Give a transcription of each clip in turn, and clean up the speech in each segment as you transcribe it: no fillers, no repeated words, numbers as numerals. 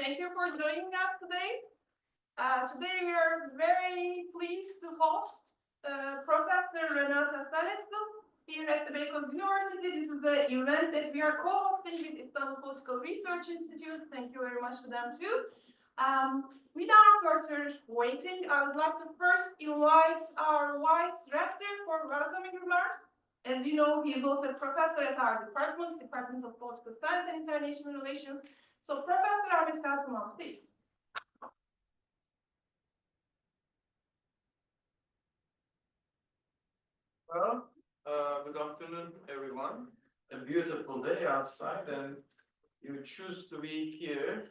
Thank you for joining us today. Today we are very pleased to host Professor Renata Salecl here at the Beykoz Üniversitesi. This is the event that we are co-hosting with Istanbul Political Research Institute. Thank you very much to them too. Without further waiting, I would like to first invite our Vice Rector for welcoming remarks. As you know, he is also a professor at our Department of Political Science and International Relations. So, Professor Ahmet Kasımhan, please. Well, good afternoon, everyone. A beautiful day outside, and you choose to be here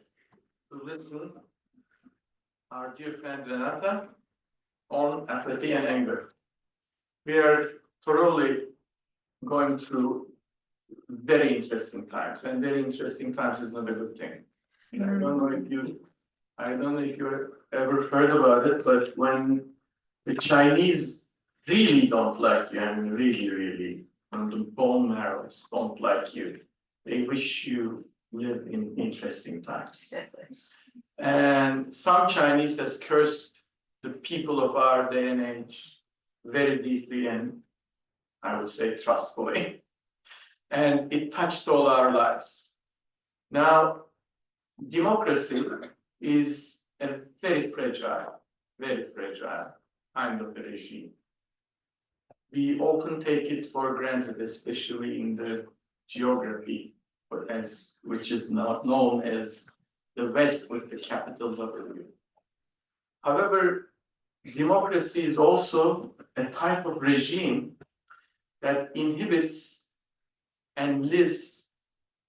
to listen our dear friend Renata on apathy and anger. We are thoroughly going through very interesting times, and very interesting times is not a good thing. I don't know if you ever heard about it, but when the Chinese really don't like you, I mean really, from the bone marrows don't like you, they wish you live in interesting times. And some Chinese has cursed the people of our day and age very deeply and I would say trustfully. And it touched all our lives. Now, democracy is a very fragile kind of a regime. We often take it for granted, especially in the geography, which is now known as the West with the capital W. However, democracy is also a type of regime that inhibits and lives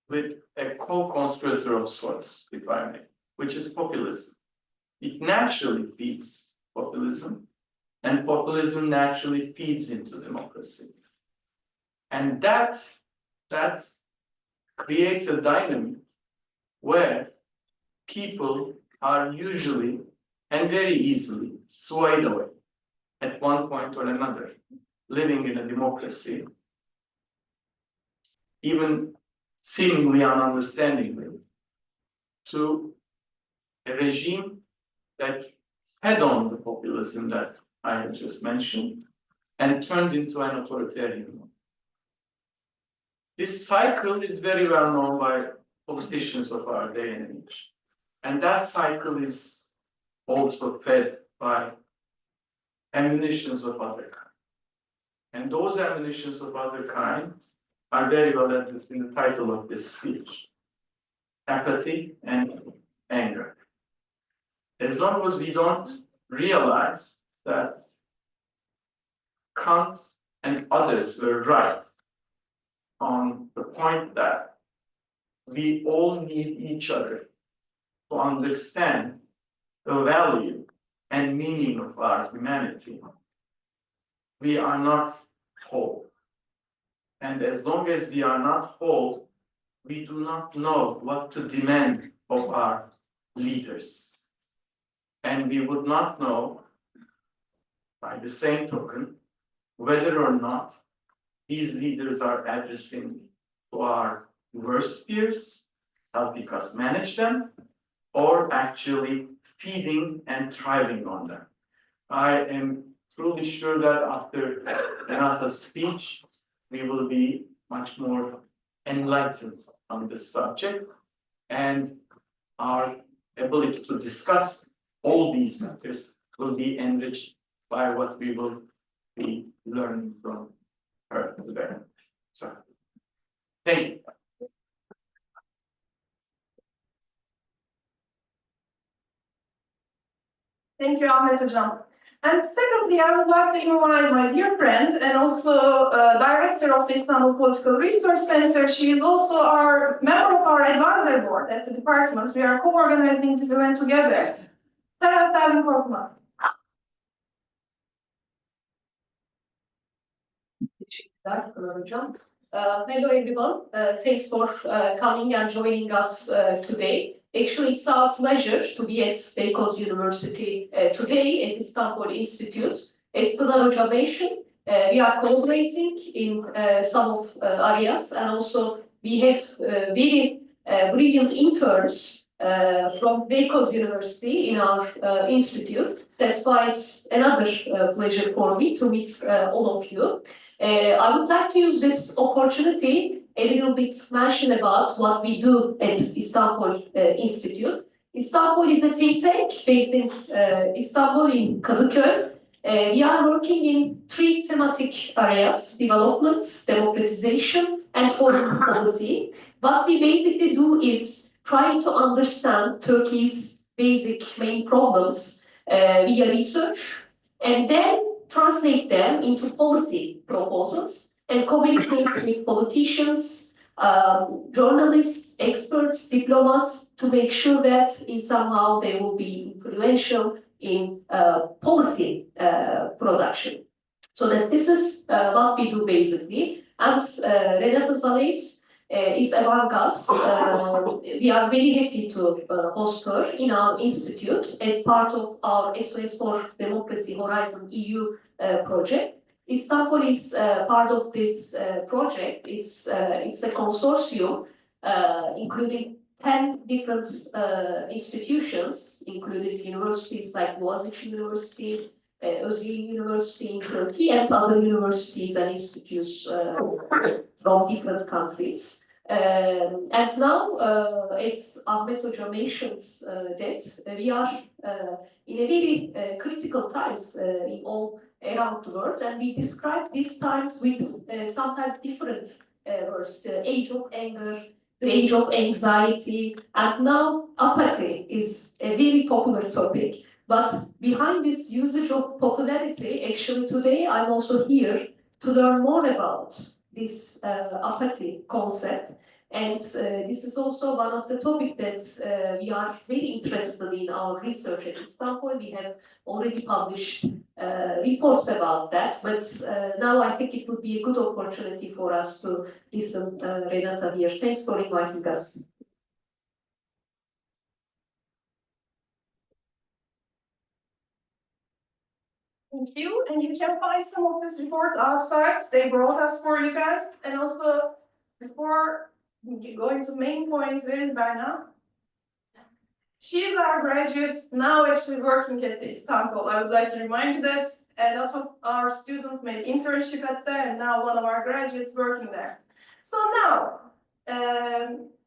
with a co-conspirator of sorts, if I may, which is populism. It naturally feeds populism, and populism naturally feeds into democracy. And that creates a dynamic where people are usually and very easily swayed away at one point or another, living in a democracy, even seemingly ununderstandingly, to a regime that fed on the populism that I have just mentioned and turned into an authoritarian one. This cycle is very well known by politicians of our day and age. And that cycle is also fed by ammunitions of other kind. And those ammunitions of other kind are very well addressed in the title of this speech: apathy and anger. As long as we don't realize that Kant and others were right on the point that we all need each other to understand the value and meaning of our humanity, we are not whole. And as long as we are not whole, we do not know what to demand of our leaders. And we would not know, by the same token, whether or not these leaders are addressing to our worst fears, helping us manage them, or actually feeding and thriving on them. I am truly sure that after Renata's speech, we will be much more enlightened on this subject, and our ability to discuss all these matters will be enriched by what we will be learning from her today. So, thank you. Thank you, Ahmet Hocam. And secondly, I would like to invite my dear friend and also director of the Istanbul Political Research Center. She is also our member of our advisory board at the department. We are co-organizing this event together. Selvi Korkmaz. Teşekkürler Hocam. Hello everyone. Thanks for coming and joining us today. Actually, it's our pleasure to be at Beykoz University today as Istanbul Institute. As Pınar Hoca mentioned, we are collaborating in some of areas, and also we have very brilliant interns from Beykoz University in our institute. That's why it's another pleasure for me to meet all of you. I would like to use this opportunity a little bit mention about what we do at Istanbul Institute. Istanbul is a think tank based in Istanbul in Kadıköy. We are working in 3 thematic areas: development, democratization, and foreign policy. What we basically do is trying to understand Turkey's basic main problems via research, and then translate them into policy proposals and communicate with politicians, journalists, experts, diplomats, to make sure that in somehow they will be influential in policy production. So that this is what we do basically. And Renata Salecl is among us. We are very happy to host her in our institute as part of our SOS for Democracy Horizon EU project. Istanbul is part of this project. It's a consortium including 10 different institutions, including universities like Boğaziçi University, Özyeğin University in Turkey, and other universities and institutes from different countries. And now, as Ahmet Hoca mentioned, that we are in a very critical times in all around the world, and we describe these times with sometimes different words: the age of anger, the age of anxiety, and now apathy is a very popular topic. But behind this usage of popularity, actually today I'm also here to learn more about this apathy concept. And this is also one of the topics that we are very interested in our research at Istanbul. We have already published reports about that, but now I think it would be a good opportunity for us to listen Renata here. Thanks for inviting us. Thank you, and you can find some of this report outside. They brought us for you guys. And also, before going to main point, where is Berna? She's our graduate, now actually working at the Istanbul. I would like to remind you that a lot of our students made internship at there, and now one of our graduates working there. So now,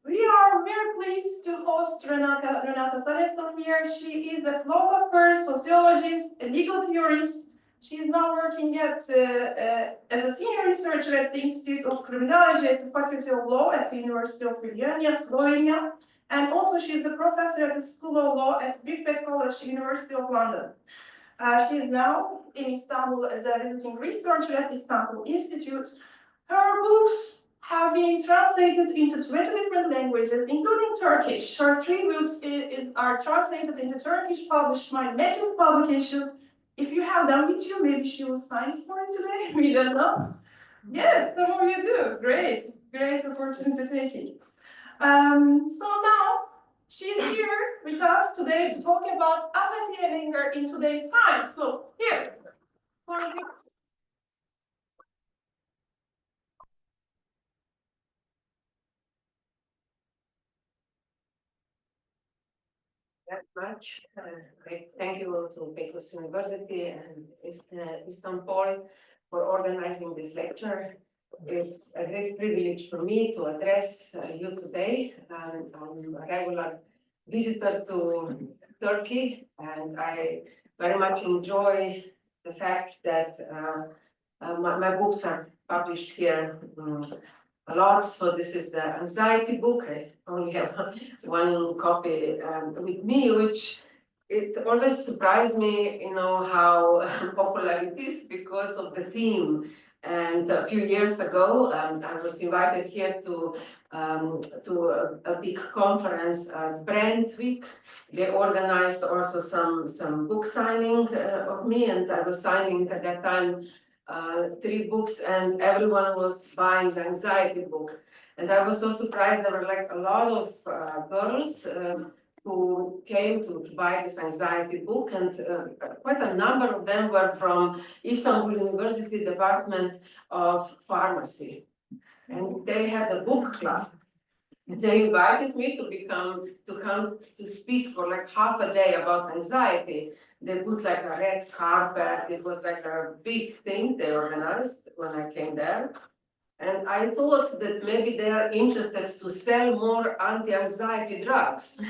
we are very pleased to host Renata Salecl here. She is a philosopher, sociologist, a legal theorist. She is now working as a senior researcher at the Institute of Criminology at the Faculty of Law at the University of Ljubljana, Slovenia. And also she is a professor at the School of Law at Birkbeck College, University of London. She is now in Istanbul as a visiting researcher at Istanbul Institute. Her books have been translated into 20 different languages, including Turkish. Her 3 books are translated into Turkish, published by Metis Publications. If you have them with you, maybe she will sign it for you today. We don't know. Yes, some of you do. Great. Great opportunity taking. So now, she's here with us today to talk about apathy and anger in today's time. So, here. Very much. Thank you to Beykoz University and Istanbul for organizing this lecture. It's a great privilege for me to address you today. I'm a regular visitor to Turkey, and I very much enjoy the fact that my books are published here a lot. So this is the anxiety book. I only have one copy with me, which it always surprised me, you know, how popular it is because of the theme. And a few years ago, I was invited here to a big conference at Brand Week. They organized also some book signing of me, and I was signing at that time 3 books, and everyone was buying the anxiety book. And I was so surprised. There were like a lot of girls who came to buy this anxiety book, and quite a number of them were from Istanbul University Department of Pharmacy. And they had a book club. they invited me to come to speak for like half a day about anxiety. They put like a red carpet. It was like a big thing they organized when I came there. And I thought that maybe they are interested to sell more anti-anxiety drugs.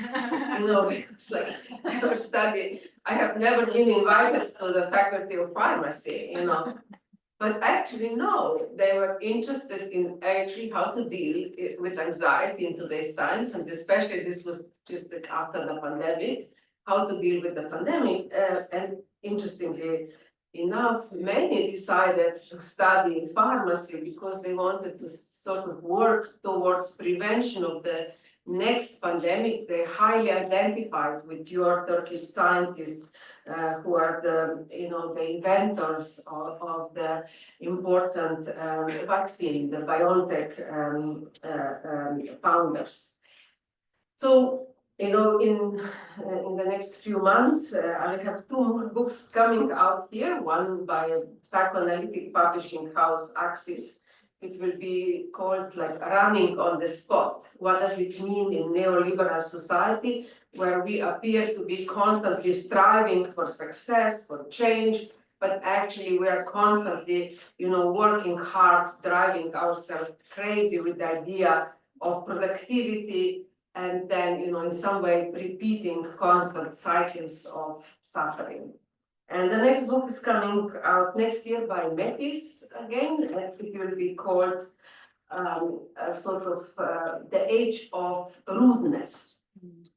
Because like I was studying, I have never been invited to the Faculty of Pharmacy, But actually, no, they were interested in actually how to deal with anxiety in today's times, and especially this was just like after the pandemic, how to deal with the pandemic. And interestingly enough, many decided to study pharmacy because they wanted to sort of work towards prevention of the next pandemic. They highly identified with your Turkish scientists who are the inventors of the important vaccine, the BioNTech founders. So, in the next few months, I have 2 more books coming out here. One by a psychoanalytic publishing house, Axis. It will be called like Running on the Spot. What does it mean in neoliberal society, where we appear to be constantly striving for success, for change, but actually we are constantly, working hard, driving ourselves crazy with the idea of productivity, and then, in some way repeating constant cycles of suffering. And the next book is coming out next year by Metis again, and it will be called The Age of Rudeness.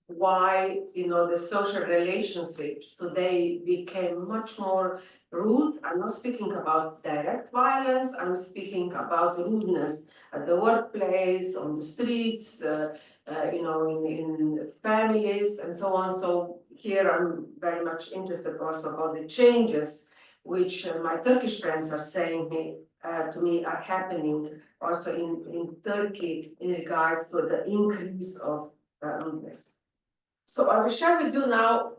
Why, the social relationships today became much more rude. I'm not speaking about direct violence, I'm speaking about rudeness at the workplace, on the streets, in families and so on. So here I'm very much interested also about the changes which my Turkish friends are saying to me are happening also in Turkey in regard to the increase of rudeness. So I will share with you now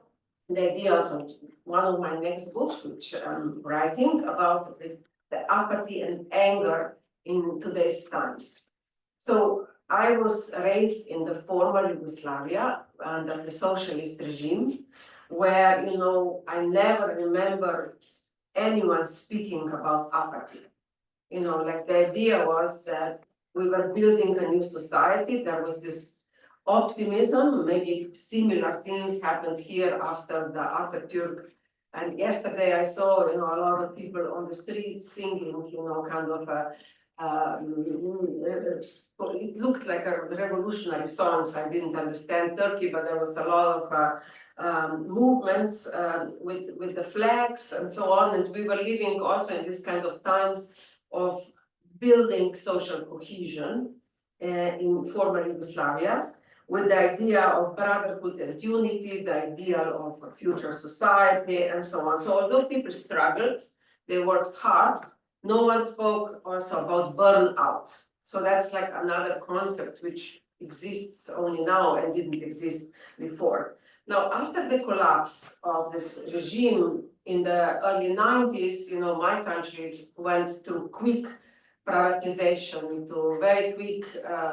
the ideas of one of my next books, which I'm writing about the apathy and anger in today's times. So I was raised in the former Yugoslavia under the socialist regime, where, I never remember anyone speaking about apathy. Like the idea was that we were building a new society. There was this optimism, maybe similar thing happened here after the Atatürk. And yesterday I saw, a lot of people on the streets singing, kind of it looked like a revolutionary songs. I didn't understand Turkey, but there was a lot of movements with the flags and so on. And we were living also in this kind of times of building social cohesion in former Yugoslavia, with the idea of brotherhood and unity, the ideal of a future society, and so on. So although people struggled, they worked hard, no one spoke also about burnout. So that's like another concept which exists only now and didn't exist before. Now, after the collapse of this regime in the early 90s, my countries went through quick privatization, to very quick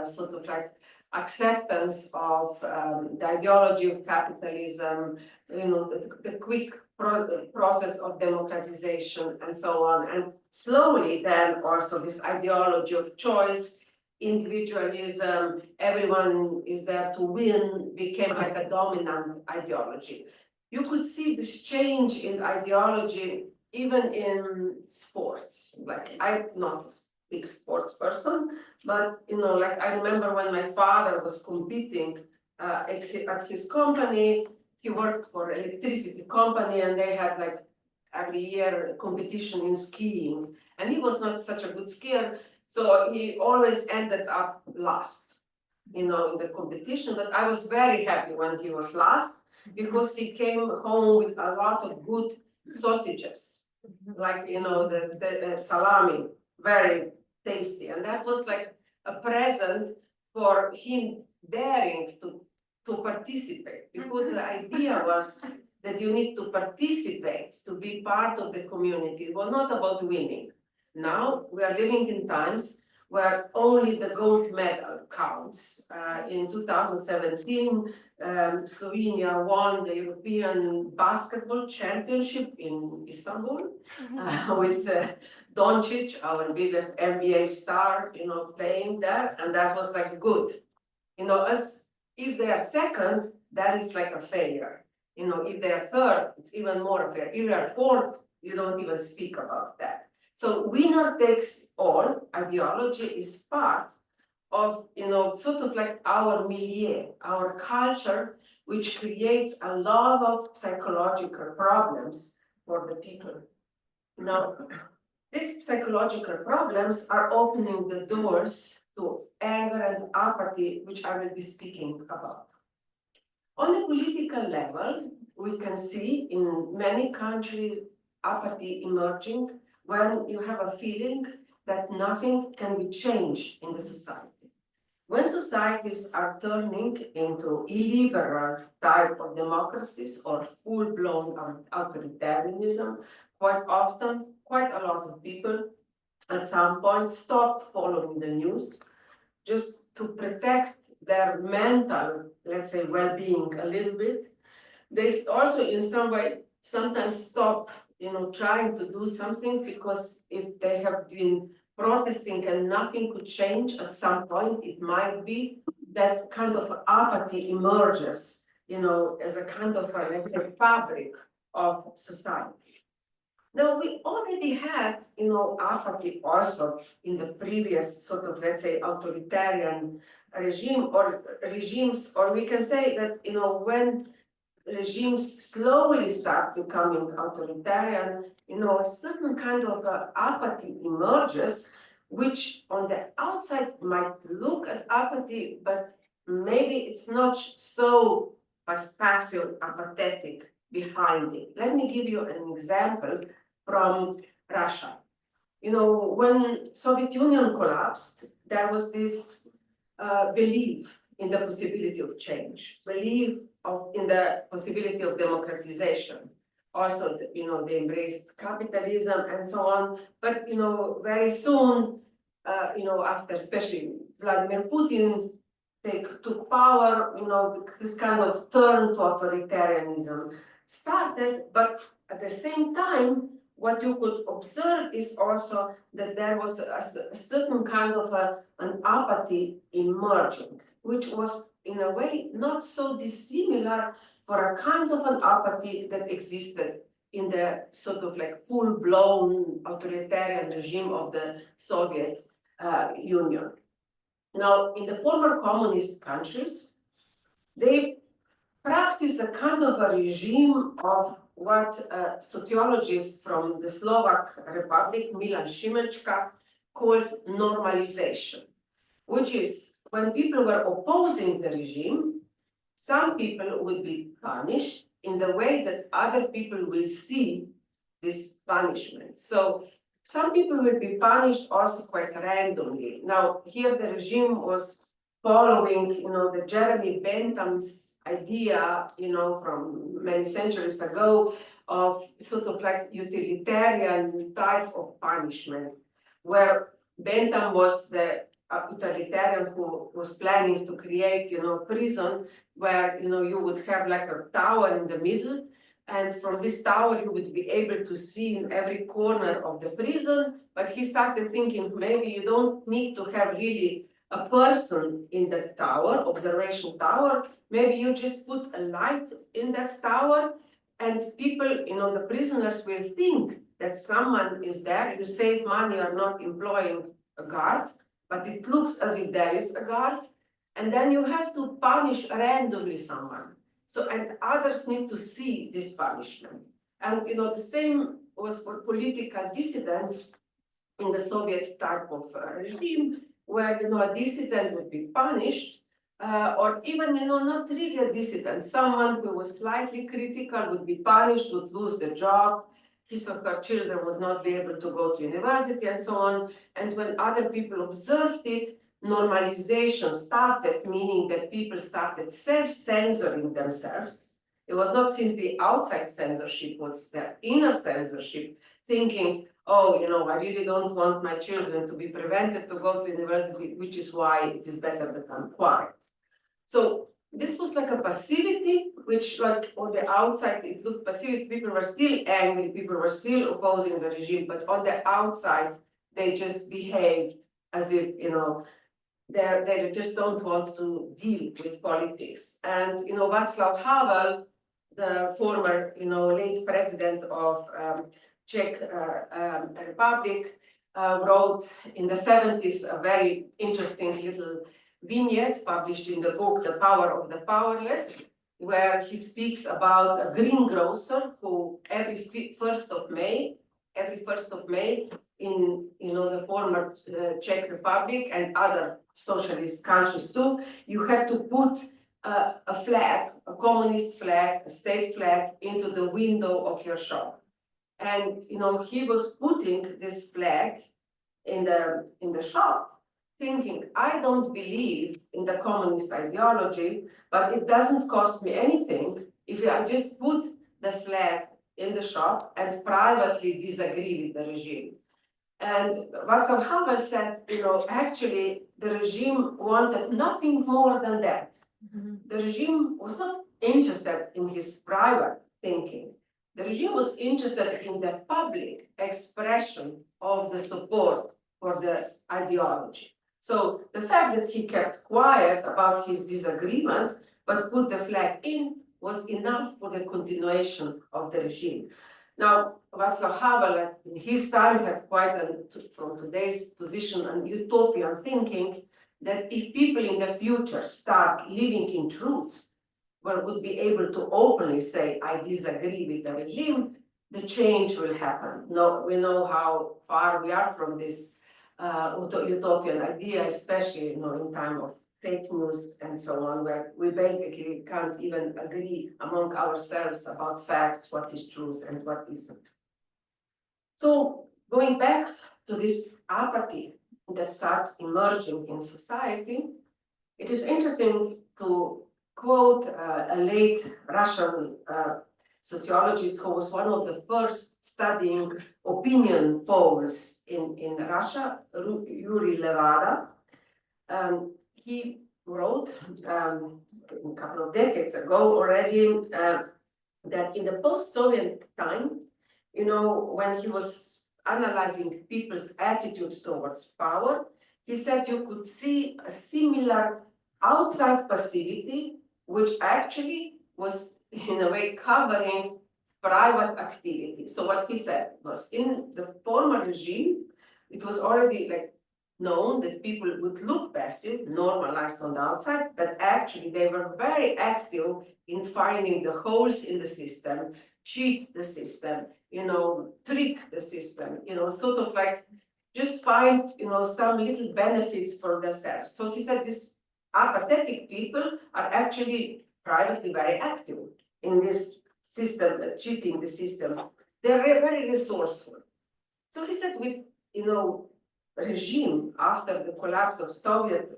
sort of like acceptance of the ideology of capitalism, the quick process of democratization and so on. And slowly then also this ideology of choice, individualism, everyone is there to win, became like a dominant ideology. You could see this change in ideology even in sports. Like, I'm not a big sports person, but like I remember when my father was competing at his company. He worked for an electricity company, and they had like every year competition in skiing, and he was not such a good skier, so he always ended up last, in the competition. But I was very happy when he was last, because he came home with a lot of good sausages, like the salami, very tasty, and that was like a present for him daring to participate, because the idea was that you need to participate to be part of the community. It was not about winning. Now we are living in times where only the gold medal counts. In 2017, Slovenia won the European Basketball Championship in Istanbul with Doncic, our biggest NBA star, playing there, and that was like good. As if they are second, that is like a failure. If they are third, it's even more of a failure. If they are fourth, you don't even speak about that. So winner takes all ideology is part of, sort of like our milieu, our culture, which creates a lot of psychological problems for the people. Now, these psychological problems are opening the doors to anger and apathy, which I will be speaking about. On the political level, we can see in many countries apathy emerging when you have a feeling that nothing can be changed in the society. When societies are turning into illiberal type of democracies or full-blown authoritarianism, quite often, quite a lot of people at some point stop following the news just to protect their mental, let's say, well-being a little bit. They also, in some way, sometimes stop, trying to do something, because if they have been protesting and nothing could change, at some point it might be that kind of apathy emerges, as a kind of a, let's say, fabric of society. Now, we already had, apathy also in the previous sort of, let's say, authoritarian regime or regimes, or we can say that, when regimes slowly start becoming authoritarian, a certain kind of apathy emerges, which on the outside might look at apathy, but maybe it's not so passive, apathetic behind it. Let me give you an example from Russia. When Soviet Union collapsed, there was this belief in the possibility of change, belief in the possibility of democratization. Also, they embraced capitalism and so on. But, very soon, after especially Vladimir Putin took power, this kind of turn to authoritarianism started. But at the same time, what you could observe is also that there was a certain kind of an apathy emerging, which was in a way not so dissimilar for a kind of an apathy that existed in the sort of like full-blown authoritarian regime of the Soviet Union. Now, in the former communist countries, they practice a kind of a regime of what a sociologist from the Slovak Republic, Milan Šimečka, called normalization, which is when people were opposing the regime, some people would be punished in the way that other people will see this punishment. So some people will be punished also quite randomly. Now, here the regime was following, the Jeremy Bentham's idea, from many centuries ago, of sort of like utilitarian type of punishment, where Bentham was the utilitarian who was planning to create, prison where, you would have like a tower in the middle, and from this tower you would be able to see in every corner of the prison. But he started thinking maybe you don't need to have really a person in that tower, observation tower. Maybe you just put a light in that tower, and people, the prisoners will think that someone is there. You save money, you're not employing a guard, but it looks as if there is a guard. And then you have to punish randomly someone. So, and others need to see this punishment. And, the same was for political dissidents in the Soviet type of regime, where, a dissident would be punished, or even, not really a dissident. Someone who was slightly critical would be punished, would lose the job. His or her children would not be able to go to university and so on. And when other people observed it, normalization started, meaning that people started self-censoring themselves. It was not simply outside censorship, it was their inner censorship, thinking, oh, you know, I really don't want my children to be prevented to go to university, which is why it is better that I'm quiet. So this was like a passivity, which like on the outside, it looked passivity, people were still angry, people were still opposing the regime, but on the outside, they just behaved as if, you know, they just don't want to deal with politics. And, you know, Václav Havel, the former, you know, late president of Czech Republic, wrote in the 70s a very interesting little vignette published in the book The Power of the Powerless, where he speaks about a greengrocer who every 1st of May in, you know, the former Czech Republic and other socialist countries too, you had to put a flag, a communist flag, a state flag into the window of your shop. And, you know, he was putting this flag in the shop, thinking, I don't believe in the communist ideology, but it doesn't cost me anything if I just put the flag in the shop and privately disagree with the regime. And Václav Havel said, you know, actually the regime wanted nothing more than that. The regime was not interested in his private thinking. The regime was interested in the public expression of the support for the ideology. So the fact that he kept quiet about his disagreement, but put the flag in, was enough for the continuation of the regime. Now, Václav Havel, in his time, had quite from today's position, an utopian thinking that if people in the future start living in truth, well, would be able to openly say, I disagree with the regime, the change will happen. No, we know how far we are from this utopian idea, especially, you know, in time of fake news and so on, where we basically can't even agree among ourselves about facts, what is truth and what isn't. So going back to this apathy that starts emerging in society, it is interesting to quote a late Russian sociologist who was one of the first studying opinion polls in Russia, Yuri Levada. He wrote a couple of decades ago already that in the post-Soviet time, you know, when he was analyzing people's attitude towards power, he said you could see a similar outside passivity, which actually was in a way covering private activity. So what he said was in the former regime, it was already like known that people would look passive, normalized on the outside, but actually they were very active in finding the holes in the system, cheat the system, you know, trick the system, you know, sort of like just find, you know, some little benefits for themselves. So he said these apathetic people are actually privately very active in this system, cheating the system. They're very resourceful. So he said with, you know, regime after the collapse of Soviet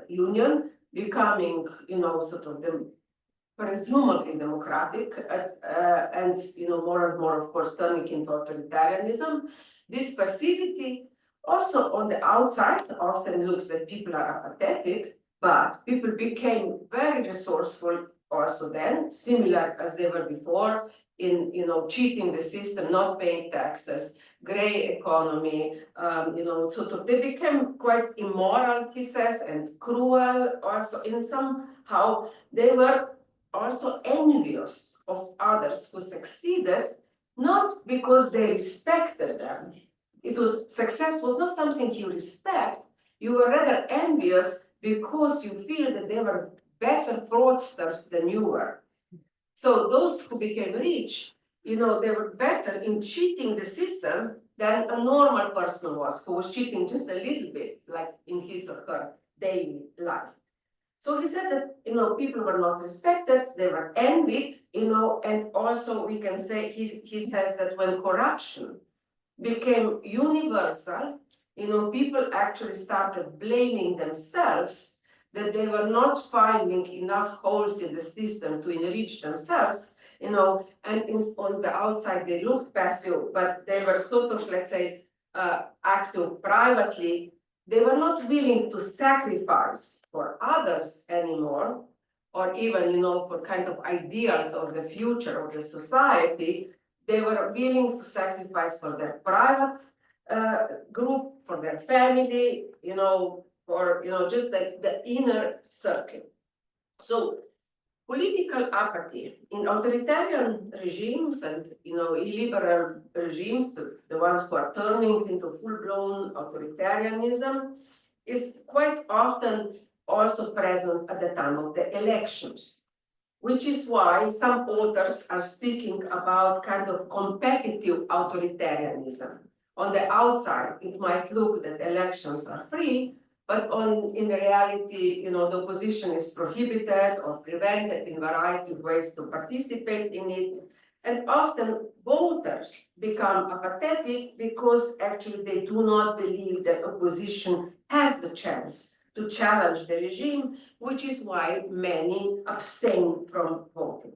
Union becoming, you know, sort of the presumably democratic and, you know, more and more, of course, turning into authoritarianism, this passivity also on the outside often looks that people are apathetic, but people became very resourceful also then, similar as they were before, in, you know, cheating the system, not paying taxes, gray economy, you know, sort of, they became quite immoral, he says, and cruel also in somehow. They were also envious of others who succeeded, not because they respected them. It was, success was not something you respect, you were rather envious because you feel that they were better fraudsters than you were. So those who became rich, you know, they were better in cheating the system than a normal person was, who was cheating just a little bit, like in his or her daily life. So he said that, you know, people were not respected, they were envied, you know, and also we can say, he says that when corruption became universal, you know, people actually started blaming themselves that they were not finding enough holes in the system to enrich themselves, you know, and on the outside they looked passive, but they were sort of, let's say, active privately. They were not willing to sacrifice for others anymore, or even, you know, for kind of ideals of the future of the society. They were willing to sacrifice for their private group, for their family, you know, or, you know, just the inner circle. So political apathy in authoritarian regimes and, you know, illiberal regimes, the ones who are turning into full-blown authoritarianism, is quite often also present at the time of the elections, which is why some authors are speaking about kind of competitive authoritarianism. On the outside, it might look that elections are free, but in reality, you know, the opposition is prohibited or prevented in a variety of ways to participate in it. And often voters become apathetic because actually they do not believe that opposition has the chance to challenge the regime, which is why many abstain from voting.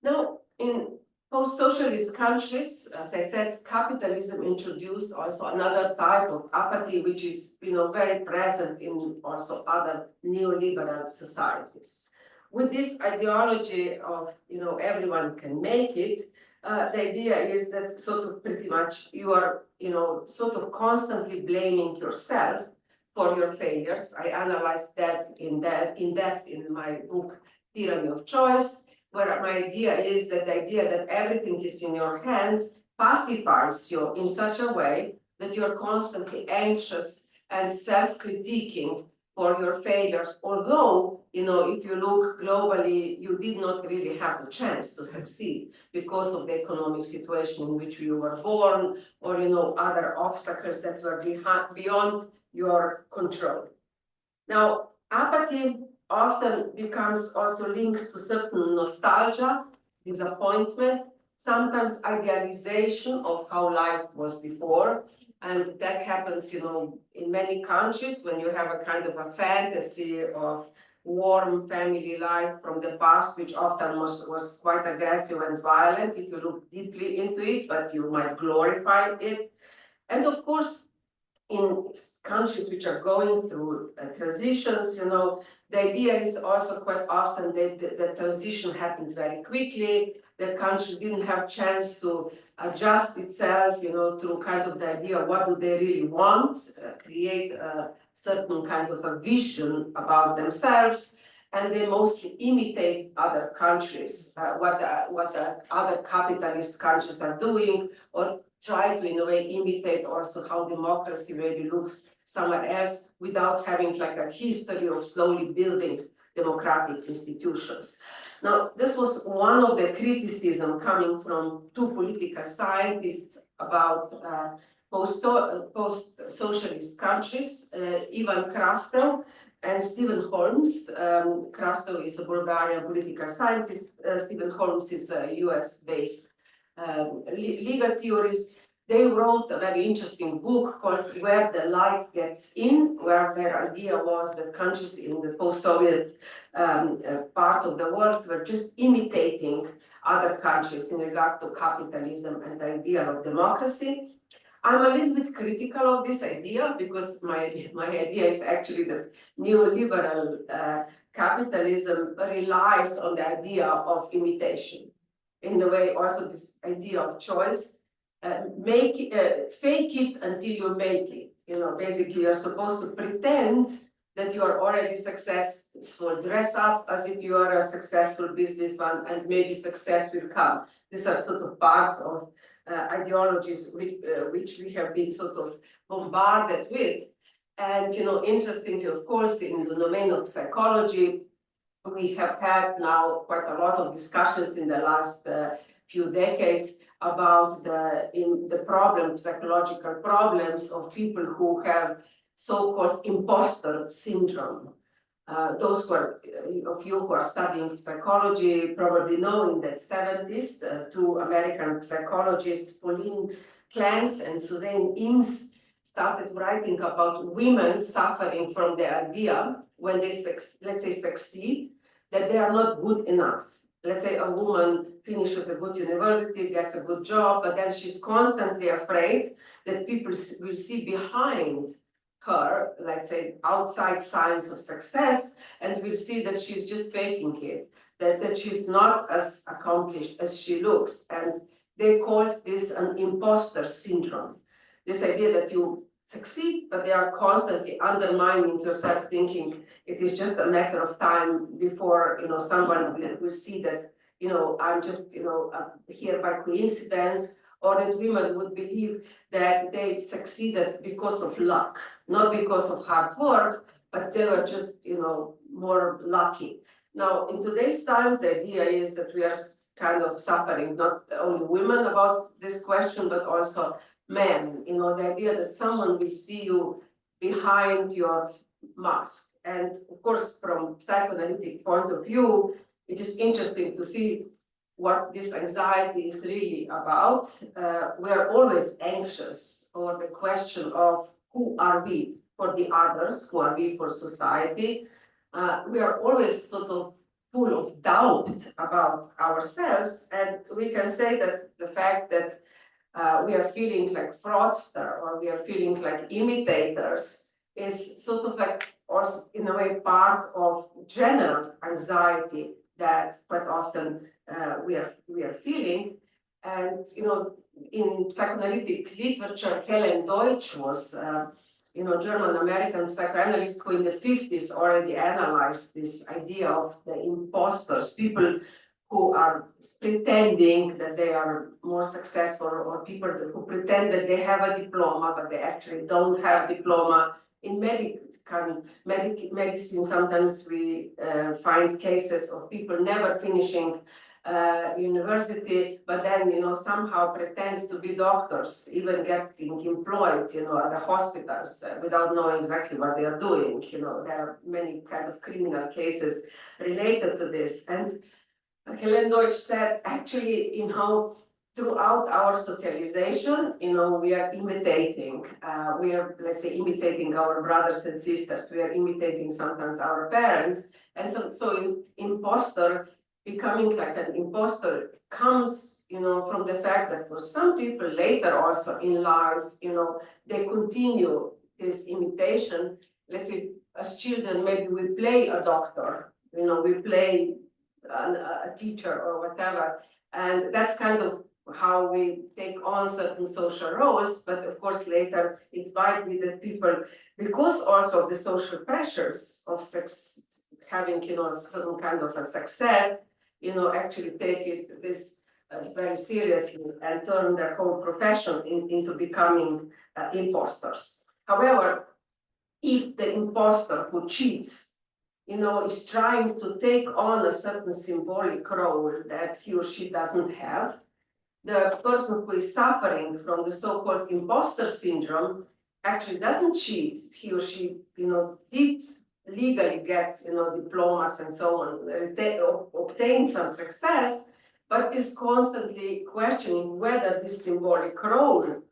Now, in post-socialist countries, as I said, capitalism introduced also another type of apathy, which is, you know, very present in also other neoliberal societies. With this ideology of, you know, everyone can make it, the idea is that sort of pretty much you are, you know, sort of constantly blaming yourself for your failures. I analyzed that in depth in my book, Tyranny of Choice, where my idea is that the idea that everything is in your hands pacifies you in such a way that you're constantly anxious and self-critiquing for your failures, although, you know, if you look globally, you did not really have the chance to succeed because of the economic situation in which you were born, or, you know, other obstacles that were beyond your control. Now, apathy often becomes also linked to certain nostalgia, disappointment, sometimes idealization of how life was before. And that happens, you know, in many countries when you have a kind of a fantasy of warm family life from the past, which often was quite aggressive and violent if you look deeply into it, but you might glorify it. And of course, in countries which are going through transitions, you know, the idea is also quite often that the transition happened very quickly. The country didn't have chance to adjust itself, you know, through kind of the idea of what do they really want, create a certain kind of a vision about themselves, and they mostly imitate other countries, what other capitalist countries are doing, or try to, in a way, imitate also how democracy maybe looks somewhere else without having like a history of slowly building democratic institutions. Now, this was one of the criticism coming from two political scientists about post-socialist countries, Ivan Krastel and Stephen Holmes. Krastel is a Bulgarian political scientist. Stephen Holmes is a US-based legal theorist. They wrote a very interesting book called Where the Light Gets In, where their idea was that countries in the post-Soviet part of the world were just imitating other countries in regard to capitalism and the idea of democracy. I'm a little bit critical of this idea because my idea is actually that neoliberal capitalism relies on the idea of imitation. In a way, also this idea of choice. Fake it until you make it. You know, basically you're supposed to pretend that you are already successful, dress up as if you are a successful businessman, and maybe success will come. These are sort of parts of ideologies which we have been sort of bombarded with. And, you know, interestingly, of course, in the domain of psychology, we have had now quite a lot of discussions in the last few decades about the psychological problems of people who have so-called imposter syndrome. Those of you who are studying psychology probably know in the 70s, two American psychologists, Pauline Clance and Suzanne Imes, started writing about women suffering from the idea when they, let's say, succeed, that they are not good enough. Let's say a woman finishes a good university, gets a good job, but then she's constantly afraid that people will see behind her, let's say, outside signs of success, and will see that she's just faking it, that she's not as accomplished as she looks. And they called this an imposter syndrome. This idea that you succeed, but they are constantly undermining yourself, thinking it is just a matter of time before, you know, someone will see that, you know, I'm just, you know, here by coincidence, or that women would believe that they succeeded because of luck, not because of hard work, but they were just, you know, more lucky. Now, in today's times, the idea is that we are kind of suffering, not only women about this question, but also men. You know, the idea that someone will see you behind your mask. And of course, from psychoanalytic point of view, it is interesting to see what this anxiety is really about. We are always anxious over the question of who are we for the others, who are we for society. We are always sort of full of doubt about ourselves, and we can say that the fact that we are feeling like fraudster or we are feeling like imitators is sort of like also in a way part of general anxiety that quite often we are feeling. And you know, in psychoanalytic literature, Helen Deutsch was you know, German-American psychoanalyst who in the 50s already analyzed this idea of the imposters, people who are pretending that they are more successful, or people who pretend that they have a diploma, but they actually don't have diploma. In medicine, sometimes we find cases of people never finishing university, but then, you know, somehow pretend to be doctors, even getting employed, you know, at the hospitals without knowing exactly what they are doing. You know, there are many kind of criminal cases related to this. And Helen Deutsch said, actually, you know, throughout our socialization, you know, we are imitating, we are, let's say, imitating our brothers and sisters. We are imitating sometimes our parents. And so imposter, becoming like an imposter comes, you know, from the fact that for some people later also in life, you know, they continue this imitation. Let's say as children, maybe we play a doctor, you know, we play a teacher or whatever. And that's kind of how we take on certain social roles. But of course, later it might be that people, because also of the social pressures of having, you know, some kind of a success, you know, actually take this very seriously and turn their whole profession into becoming imposters. However, if the imposter who cheats, you know, is trying to take on a certain symbolic role that he or she doesn't have, the person who is suffering from the so-called imposter syndrome actually doesn't cheat. He or she, you know, did legally get, you know, diplomas and so on, obtain some success, but is constantly questioning whether this symbolic role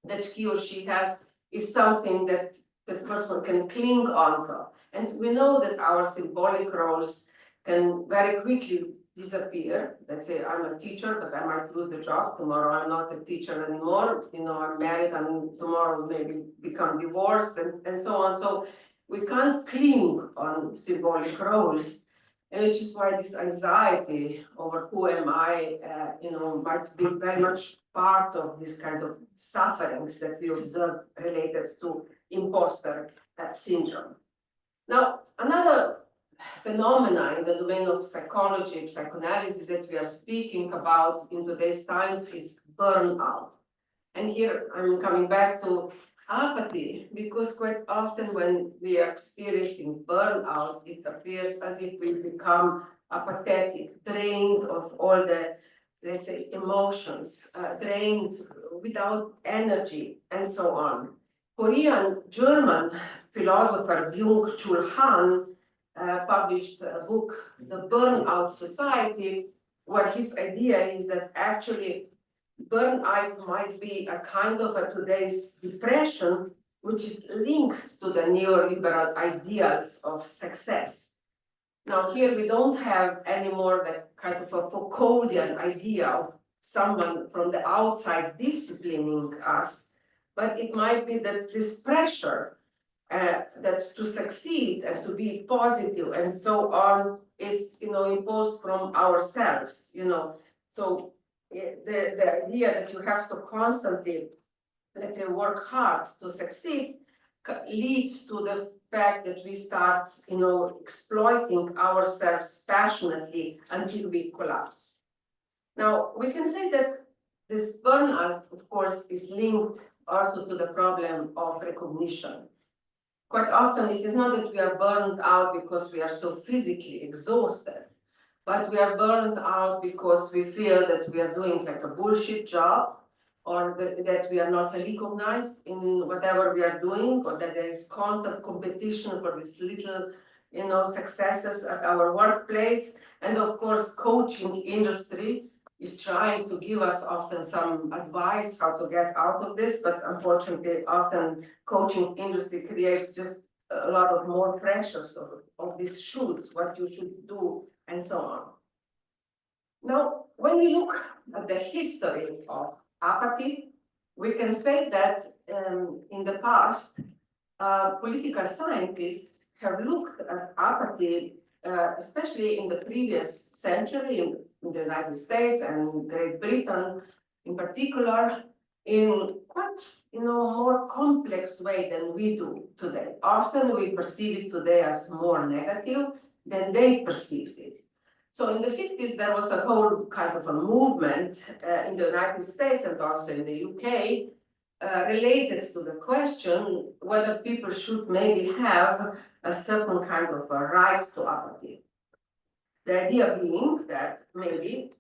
that he or she has is something that the person can cling onto. And we know that our symbolic roles can very quickly disappear. Let's say I'm a teacher, but I might lose the job. Tomorrow I'm not a teacher anymore. You know, I'm married and tomorrow maybe become divorced and so on. So we can't cling on symbolic roles. And which is why this anxiety over who am I, you know, might be very much part of this kind of sufferings that we observe related to imposter syndrome. Now, another phenomena in the domain of psychology, psychoanalysis that we are speaking about in today's times is burnout. And here I'm coming back to apathy, because quite often when we are experiencing burnout, it appears as if we become apathetic, drained of all the, let's say, emotions, drained without energy, and so on. Korean German philosopher Byung-Chul Han published a book, The Burnout Society, where his idea is that actually burnout might be a kind of a today's depression, which is linked to the neoliberal ideals of success. Now here we don't have anymore the kind of a Foucauldian idea of someone from the outside disciplining us, but it might be that this pressure that to succeed and to be positive and so on is, imposed from ourselves, So the idea that you have to constantly, let's say, work hard to succeed leads to the fact that we start, exploiting ourselves passionately until we collapse. Now, we can say that this burnout, of course, is linked also to the problem of recognition. Quite often, it is not that we are burned out because we are so physically exhausted, but we are burned out because we feel that we are doing like a bullshit job, or that we are not recognized in whatever we are doing, or that there is constant competition for these little, successes at our workplace. And of course, coaching industry is trying to give us often some advice how to get out of this, but unfortunately, often coaching industry creates just a lot of more pressures of these shoulds, what you should do, and so on. Now, when we look at the history of apathy, we can say that in the past, political scientists have looked at apathy, especially in the previous century in the United States and Great Britain in particular, in quite more complex way than we do today. Often we perceive it today as more negative than they perceived it. So in the 50s, there was a whole kind of a movement in the United States and also in the UK related to the question whether people should maybe have a certain kind of a right to apathy. The idea being that maybe,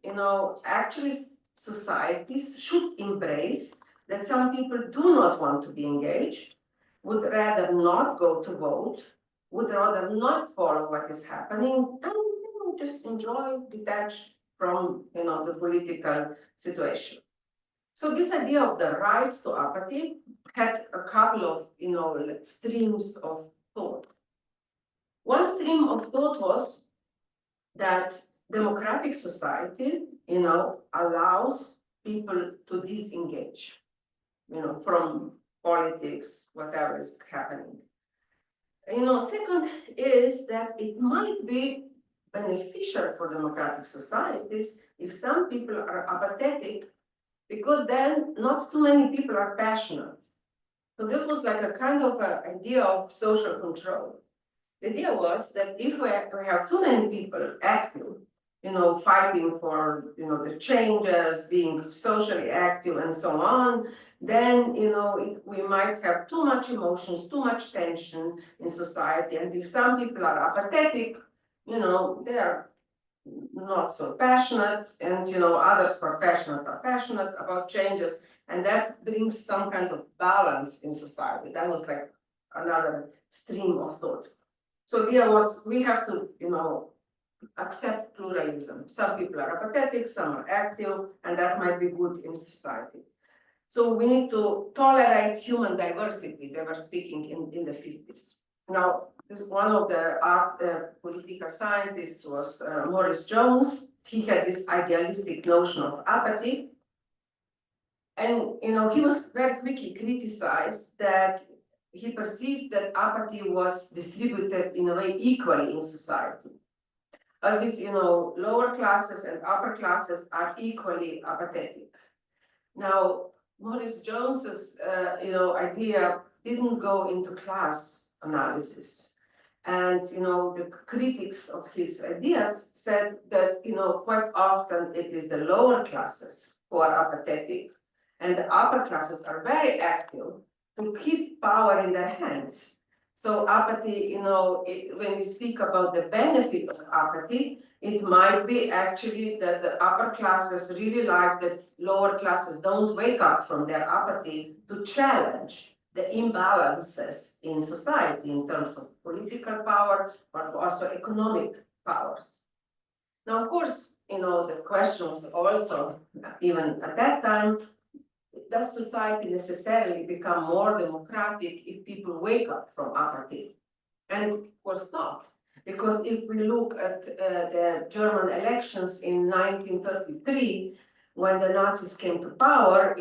actually societies should embrace that some people do not want to be engaged, would rather not go to vote, would rather not follow what is happening, and just enjoy, detached from, the political situation. So this idea of the right to apathy had a couple of, streams of thought. One stream of thought was that democratic society, allows people to disengage, from politics, whatever is happening. Second is that it might be beneficial for democratic societies if some people are apathetic, because then not too many people are passionate. So this was like a kind of idea of social control. The idea was that if we have too many people active, fighting for, the changes, being socially active and so on, then, we might have too much emotions, too much tension in society. And if some people are apathetic, they are not so passionate, and others who are passionate about changes, and that brings some kind of balance in society. That was like another stream of thought. So here was, we have to, accept pluralism. Some people are apathetic, some are active, and that might be good in society. So we need to tolerate human diversity. They were speaking in the 50s. Now, this one of the political scientists was Maurice Jones. He had this idealistic notion of apathy. And, he was very quickly criticized that he perceived that apathy was distributed in a way equally in society. As if, lower classes and upper classes are equally apathetic. Now, Maurice Jones's, idea didn't go into class analysis. And, the critics of his ideas said that, quite often it is the lower classes who are apathetic, and the upper classes are very active to keep power in their hands. So apathy, when we speak about the benefit of apathy, it might be actually that the upper classes really like that lower classes don't wake up from their apathy to challenge the imbalances in society in terms of political power, but also economic powers. Now, of course, the question was also, even at that time, does society necessarily become more democratic if people wake up from apathy? And of course not, because if we look at the German elections in 1933, when the Nazis came to power,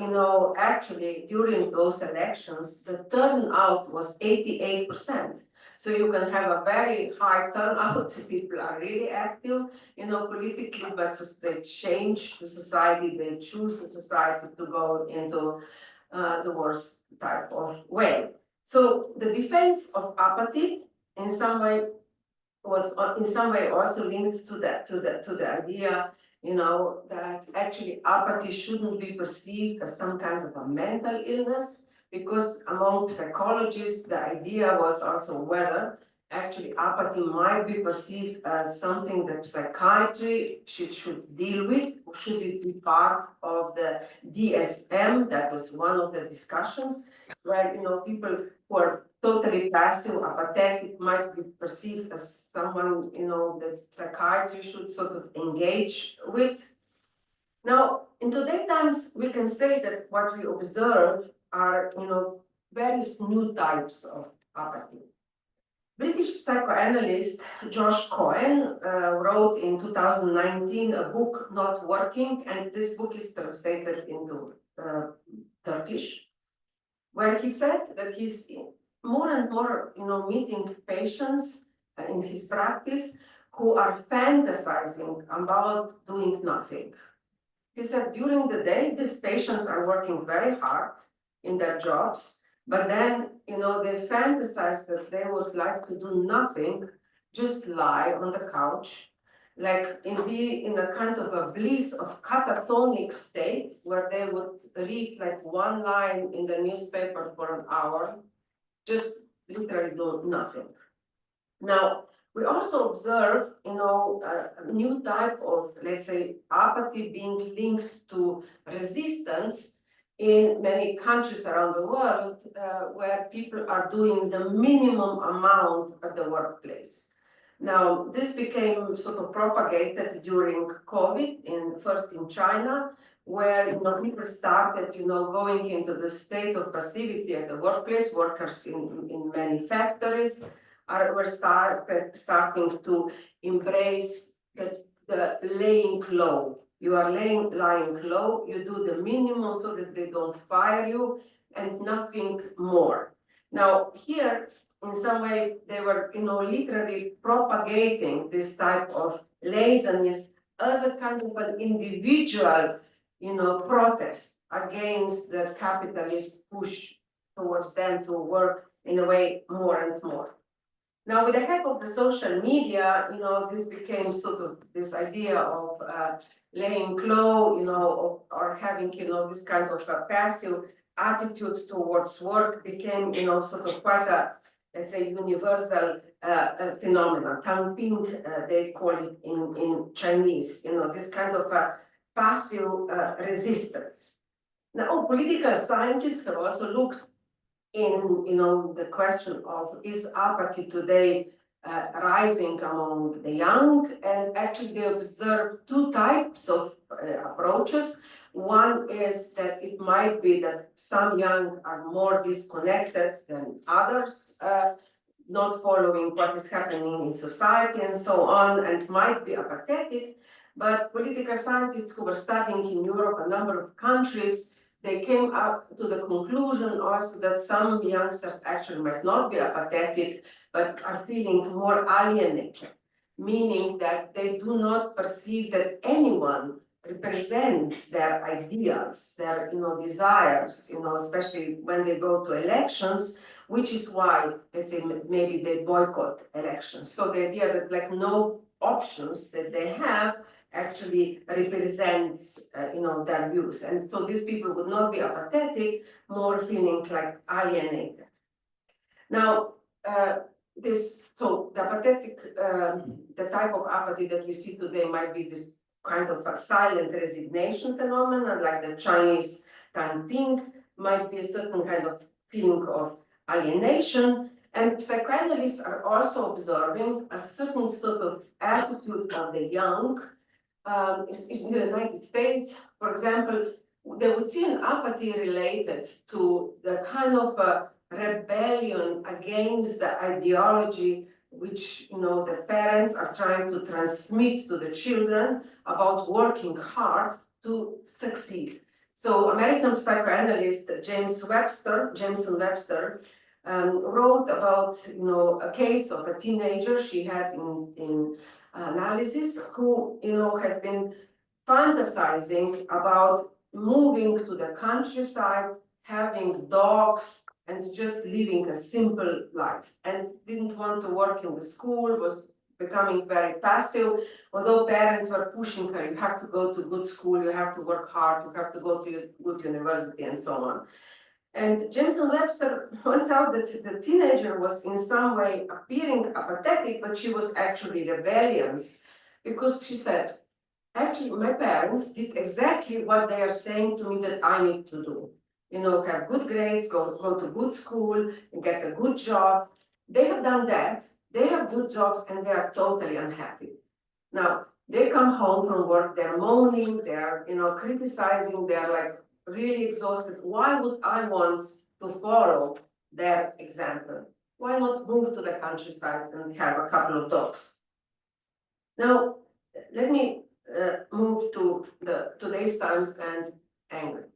actually during those elections, the turnout was 88%. So you can have a very high turnout, people are really active, politically, but they change the society, they choose the society to go into the worst type of way. So the defense of apathy in some way was also linked to the idea, that actually apathy shouldn't be perceived as some kind of a mental illness, because among psychologists, the idea was also whether actually apathy might be perceived as something that psychiatry should deal with, or should it be part of the DSM? That was one of the discussions, where people who are totally passive, apathetic, might be perceived as someone that psychiatry should sort of engage with. Now, in today's times, we can say that what we observe are various new types of apathy. British psychoanalyst Josh Cohen wrote in 2019 a book, Not Working, and this book is translated into Turkish, where he said that he's more and more meeting patients in his practice who are fantasizing about doing nothing. He said during the day, these patients are working very hard in their jobs, but then, they fantasize that they would like to do nothing, just lie on the couch, like be in a kind of a bliss of catatonic state, where they would read like one line in the newspaper for an hour, just literally do nothing. Now, we also observe, a new type of, let's say, apathy being linked to resistance in many countries around the world, where people are doing the minimum amount at the workplace. Now, this became sort of propagated during COVID, first in China, where people started, going into the state of passivity at the workplace. Workers in many factories were starting to embrace the laying low. You are lying low, you do the minimum so that they don't fire you, and nothing more. Now, here, in some way, they were, literally propagating this type of laziness as a kind of an individual, protest against the capitalist push towards them to work in a way more and more. Now, with the help of the social media, this became sort of this idea of laying low, or having, this kind of a passive attitude towards work became, sort of quite a, let's say, universal phenomenon. Tangping, they call it in Chinese, this kind of a passive resistance. Now, political scientists have also looked in the question of, is apathy today rising among the young? And actually they observe two types of approaches. One is that it might be that some young are more disconnected than others, not following what is happening in society and so on, and might be apathetic. But political scientists who were studying in Europe, a number of countries, they came up to the conclusion also that some youngsters actually might not be apathetic, but are feeling more alienated, meaning that they do not perceive that anyone represents their ideals, their desires, especially when they go to elections, which is why, let's say, maybe they boycott elections. So the idea that like no options that they have actually represents their views, and so these people would not be apathetic, more feeling like alienated. Now, so the apathetic, the type of apathy that we see today might be this kind of a silent resignation phenomenon, like the Chinese Tangping, might be a certain kind of feeling of alienation. And psychoanalysts are also observing a certain sort of attitude of the young in the United States, for example, they would see an apathy related to the kind of rebellion against the ideology which the parents are trying to transmit to the children about working hard to succeed. So American psychoanalyst Jameson Webster, wrote about a case of a teenager she had in analysis who has been fantasizing about moving to the countryside, having dogs, and just living a simple life, and didn't want to work in the school, was becoming very passive, although parents were pushing her, you have to go to good school, you have to work hard, you have to go to a good university, and so on. And Jameson Webster points out that the teenager was in some way appearing apathetic, but she was actually rebellious, because she said, actually, my parents did exactly what they are saying to me that I need to do. Have good grades, go to good school, and get a good job. They have done that. They have good jobs, and they are totally unhappy. Now, they come home from work, they're moaning, they're, criticizing, they're like really exhausted. Why would I want to follow their example? Why not move to the countryside and have a couple of dogs? Now, let me move to today's times and anger.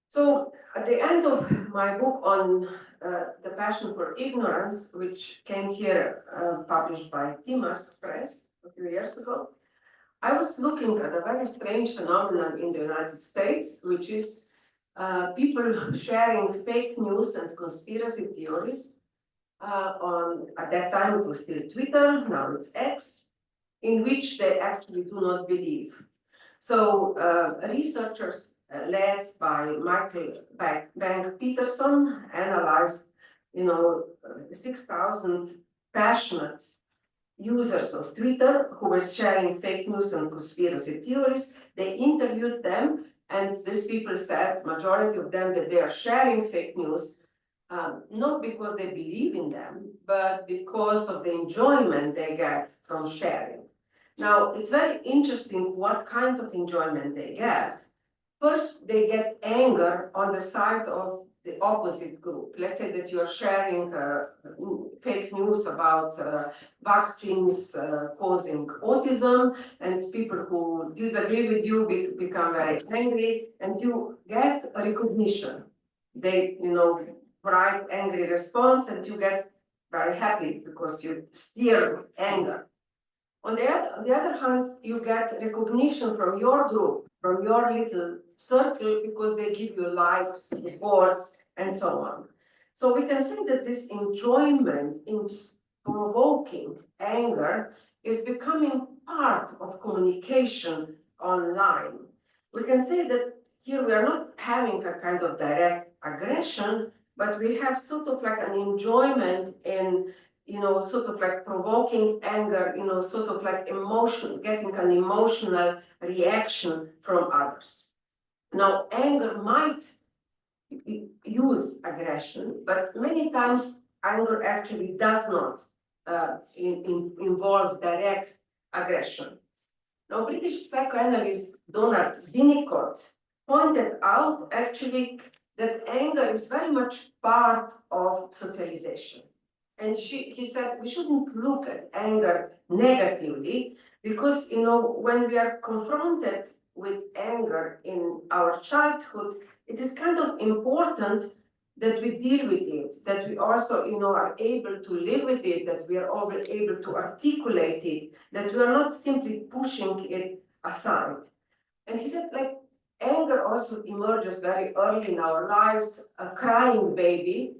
So at the end of my book on the passion for ignorance, which came here published by Timas Press a few years ago, I was looking at a very strange phenomenon in the United States, which is people sharing fake news and conspiracy theories at that time it was still Twitter, now it's X, in which they actually do not believe. So researchers led by Michael Bank-Peterson analyzed 6,000 passionate users of Twitter who were sharing fake news and conspiracy theories. They interviewed them, and these people said, majority of them, that they are sharing fake news not because they believe in them, but because of the enjoyment they get from sharing. Now, it's very interesting what kind of enjoyment they get. First, they get anger on the side of the opposite group. Let's say that you are sharing fake news about vaccines causing autism, and people who disagree with you become very angry, and you get a recognition. They, write angry response, and you get very happy because you steer anger. On the other hand, you get recognition from your group, from your little circle, because they give you likes, reports, and so on. So we can say that this enjoyment in provoking anger is becoming part of communication online. We can say that here we are not having a kind of direct aggression, but we have sort of like an enjoyment in sort of like provoking anger, sort of like emotion, getting an emotional reaction from others. Now, anger might use aggression, but many times anger actually does not involve direct aggression. Now, British psychoanalyst Donald Winnicott pointed out actually that anger is very much part of socialization. And he said we shouldn't look at anger negatively, because when we are confronted with anger in our childhood, it is kind of important that we deal with it, that we also are able to live with it, that we are able to articulate it, that we are not simply pushing it aside. And he said, like, anger also emerges very early in our lives. A crying baby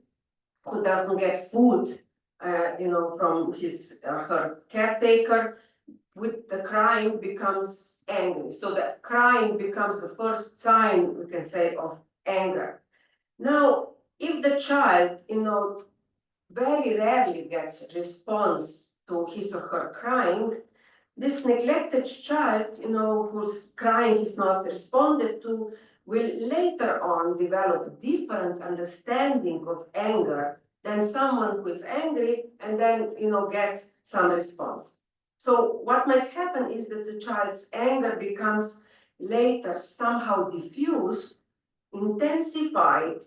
who doesn't get food from his her caretaker, with the crying becomes angry. So the crying becomes the first sign, we can say, of anger. Now, if the child, very rarely gets response to his or her crying, this neglected child, whose crying is not responded to, will later on develop different understanding of anger than someone who is angry and then, gets some response. So what might happen is that the child's anger becomes later somehow diffused, intensified,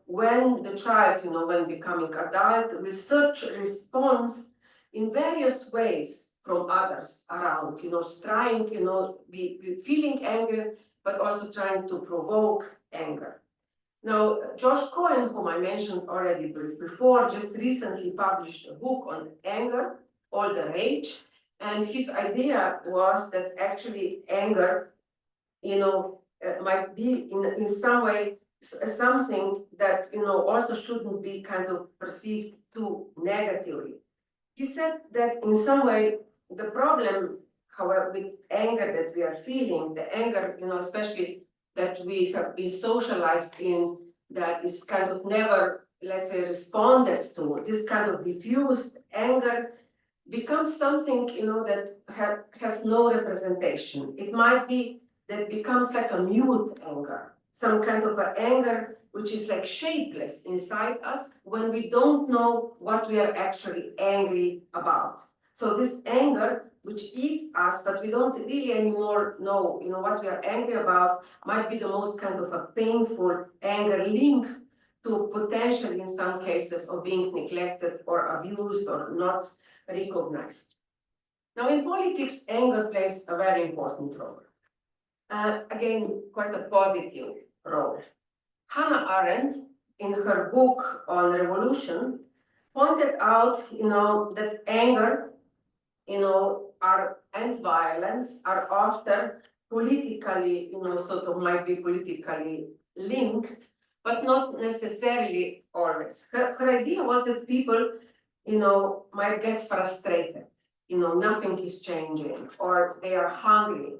when the child, when becoming adult, research response in various ways from others around, trying, be feeling anger, but also trying to provoke anger. Now, Josh Cohen, whom I mentioned already before, just recently published a book on anger, All the Rage, and his idea was that actually anger, might be in some way something that, also shouldn't be kind of perceived too negatively. He said that in some way, the problem, however, with anger that we are feeling, the anger, especially that we have been socialized in, that is kind of never, let's say, responded to, this kind of diffused anger becomes something, that has no representation. It might be that becomes like a mute anger, some kind of an anger which is like shapeless inside us when we don't know what we are actually angry about. So this anger which eats us, but we don't really anymore know, what we are angry about, might be the most kind of a painful anger linked to potentially, in some cases, of being neglected or abused or not recognized. Now, in politics, anger plays a very important role. Again, quite a positive role. Hannah Arendt, in her book on revolution, pointed out, that anger, and violence are often politically, sort of might be politically linked, but not necessarily always. Her idea was that people, might get frustrated, nothing is changing, or they are hungry,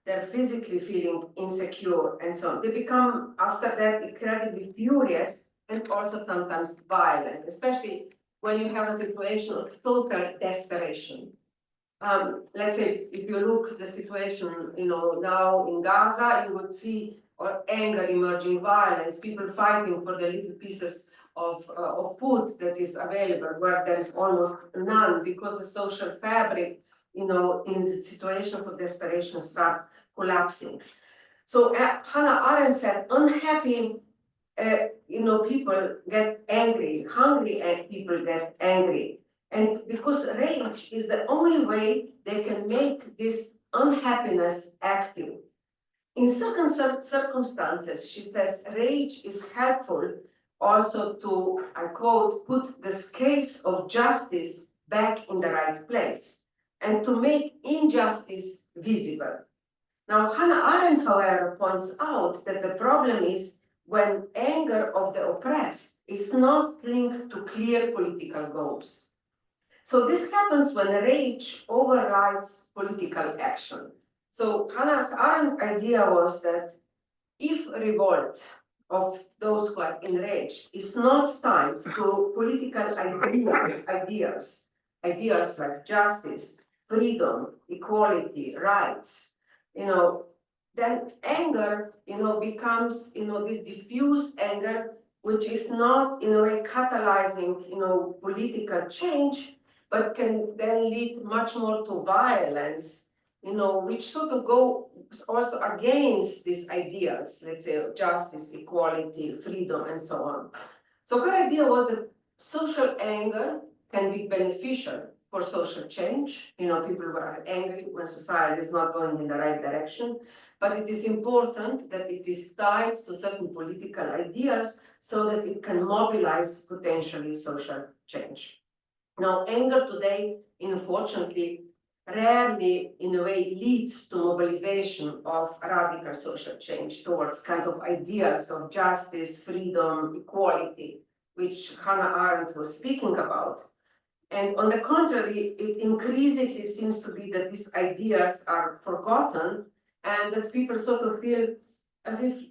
they're physically feeling insecure, and so on. They become, after that, incredibly furious and also sometimes violent, especially when you have a situation of total desperation. Let's say, if you look at the situation, now in Gaza, you would see anger emerging, violence, people fighting for the little pieces of food that is available, where there is almost none, because the social fabric, in the situations of desperation start collapsing. So Hannah Arendt said, unhappy, people get angry, hungry people get angry. And because rage is the only way they can make this unhappiness active. In certain circumstances, she says, rage is helpful also to, I quote, put the scales of justice back in the right place and to make injustice visible. Now, Hannah Arendt, however, points out that the problem is when anger of the oppressed is not linked to clear political goals. So this happens when rage overrides political action. So Hannah Arendt's idea was that if revolt of those who are enraged is not tied to political ideas like justice, freedom, equality, rights, then anger, becomes, this diffused anger, which is not in a way catalyzing, political change, but can then lead much more to violence, which sort of go also against these ideas, let's say, of justice, equality, freedom, and so on. So her idea was that social anger can be beneficial for social change. People were angry when society is not going in the right direction, but it is important that it is tied to certain political ideas so that it can mobilize potentially social change. Now, anger today, unfortunately, rarely, in a way, leads to mobilization of radical social change towards kind of ideas of justice, freedom, equality, which Hannah Arendt was speaking about. And on the contrary, it increasingly seems to be that these ideas are forgotten and that people sort of feel as if,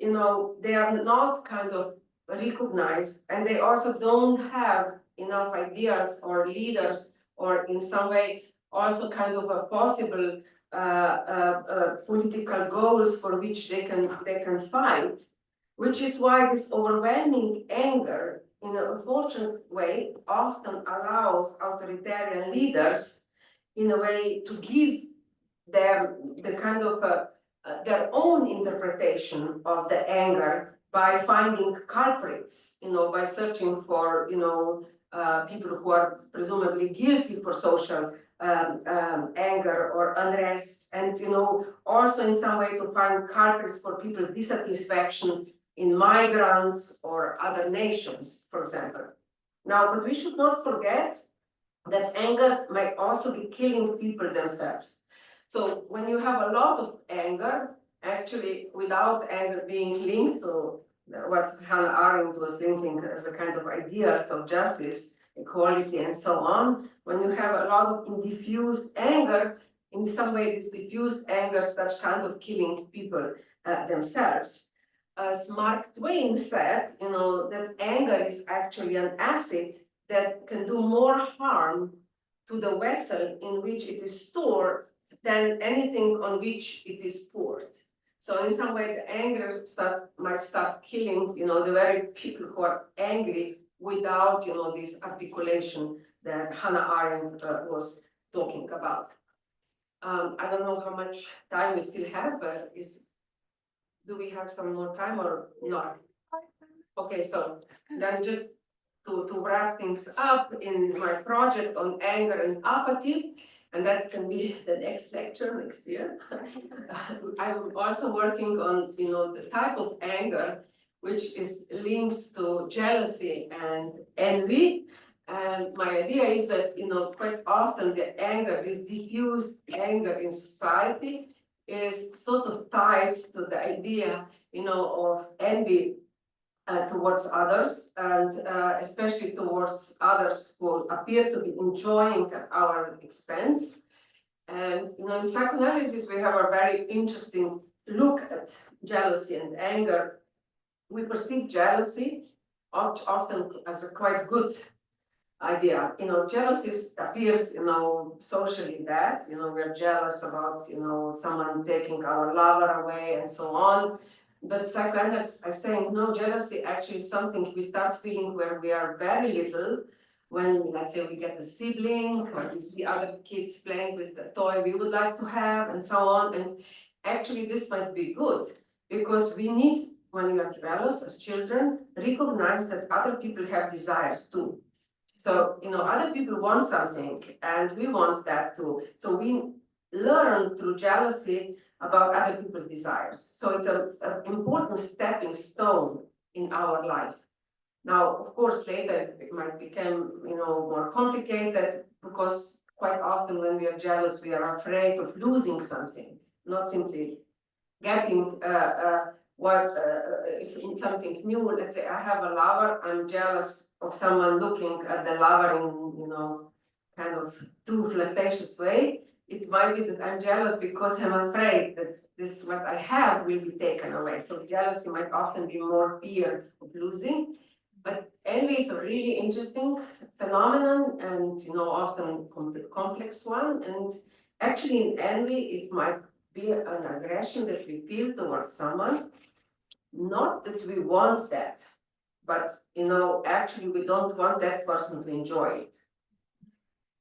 they are not kind of recognized, and they also don't have enough ideas or leaders, or in some way also kind of a possible political goals for which they can fight, which is why this overwhelming anger, in an unfortunate way, often allows authoritarian leaders, in a way to give them the kind of their own interpretation of the anger by finding culprits, by searching for, people who are presumably guilty for social anger or unrest, and also in some way to find culprits for people's dissatisfaction in migrants or other nations, for example. Now, but we should not forget that anger might also be killing people themselves. So when you have a lot of anger, actually without anger being linked to what Hannah Arendt was linking as a kind of ideas of justice, equality, and so on, when you have a lot of diffused anger, in some way this diffused anger starts kind of killing people themselves. As Mark Twain said, that anger is actually an acid that can do more harm to the vessel in which it is stored than anything on which it is poured. So in some way, the anger might start killing, the very people who are angry without, this articulation that Hannah Arendt was talking about. I don't know how much time we still have, but do we have some more time or not? Okay, so then just to wrap things up in my project on anger and apathy, and that can be the next lecture next year. I'm also working on, the type of anger which is linked to jealousy and envy. And my idea is that, quite often the anger, this diffused anger in society, is sort of tied to the idea, of envy towards others, and especially towards others who appear to be enjoying at our expense. And in psychoanalysis, we have a very interesting look at jealousy and anger. We perceive jealousy often as a quite good idea. Jealousy appears, socially bad. We're jealous about, someone taking our lover away and so on. But psychoanalysts are saying, no, jealousy actually is something we start feeling when we are very little, when, let's say, we get a sibling, or we see other kids playing with the toy we would like to have, and so on. And actually, this might be good, because we need, when we are jealous as children, recognize that other people have desires too. So, other people want something, and we want that too. So we learn through jealousy about other people's desires. So it's an important stepping stone in our life. Now, of course, later it might become, more complicated, because quite often when we are jealous, we are afraid of losing something, not simply getting something new. Let's say I have a lover, I'm jealous of someone looking at the lover in, kind of too flirtatious way. It might be that I'm jealous because I'm afraid that this, what I have, will be taken away. So jealousy might often be more fear of losing. But envy is a really interesting phenomenon, and often complex one. And actually, in envy, it might be an aggression that we feel towards someone. Not that we want that, but actually we don't want that person to enjoy it.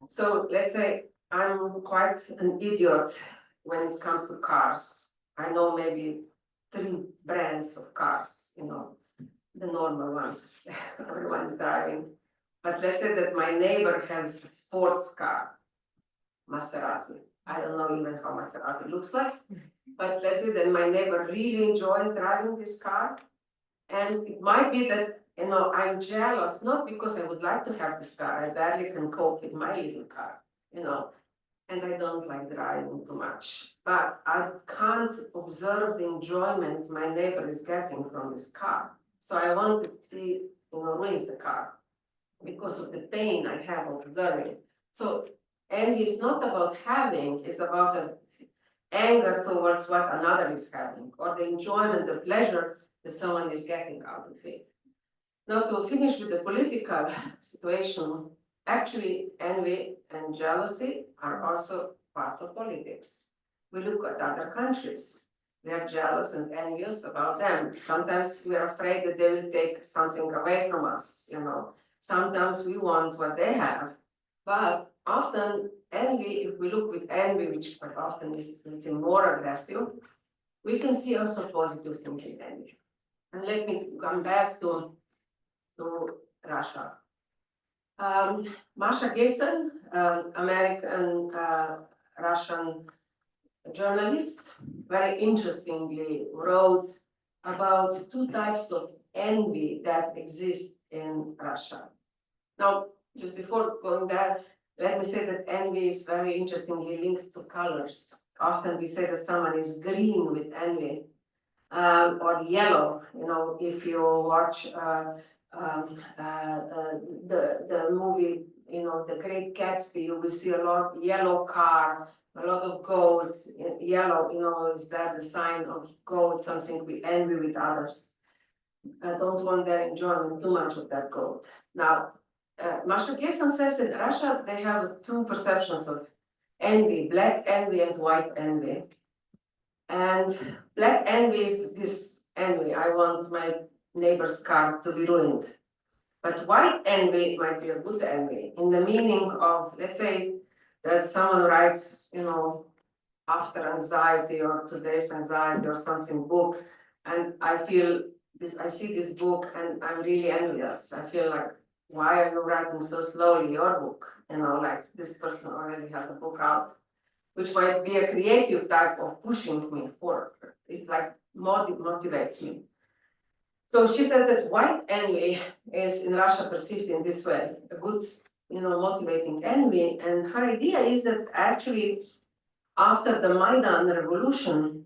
So let's say I'm quite an idiot when it comes to cars. I know maybe 3 brands of cars, the normal ones everyone is driving. But let's say that my neighbor has a sports car, Maserati. I don't know even how Maserati looks like, but let's say that my neighbor really enjoys driving this car. And it might be that, I'm jealous, not because I would like to have this car, I barely can cope with my little car, and I don't like driving too much. But I can't observe the enjoyment my neighbor is getting from this car. So I want to, raise the car because of the pain I have observing. So envy is not about having, it's about the anger towards what another is having, or the enjoyment, the pleasure that someone is getting out of it. Now, to finish with the political situation, actually envy and jealousy are also part of politics. We look at other countries. We are jealous and envious about them. Sometimes we are afraid that they will take something away from us, Sometimes we want what they have. But often envy, if we look with envy, which quite often is, let's say, more aggressive, we can see also positive things in envy. And let me come back to Russia. Masha Gessen, American Russian journalist, very interestingly wrote about two types of envy that exist in Russia. Now, just before going there, let me say that envy is very interestingly linked to colors. Often we say that someone is green with envy, or yellow. You know, if you watch the movie, you know, The Great Gatsby, you will see a lot of yellow car, a lot of gold. Yellow, you know, is that the sign of gold, something we envy with others. Don't want their enjoyment too much of that gold. Now, Masha Gessen says in Russia they have two perceptions of envy: black envy and white envy. And black envy is this envy: I want my neighbor's car to be ruined. But white envy might be a good envy, in the meaning of, let's say, that someone writes, you know, After Anxiety or Today's Anxiety or something book, and I feel this, I see this book and I'm really envious. I feel like, why are you writing so slowly your book? You know, like this person already has a book out, which might be a creative type of pushing me forward. It like motivates me. So she says that white envy is in Russia perceived in this way, a good, you know, motivating envy. And her idea is that actually after the Maidan revolution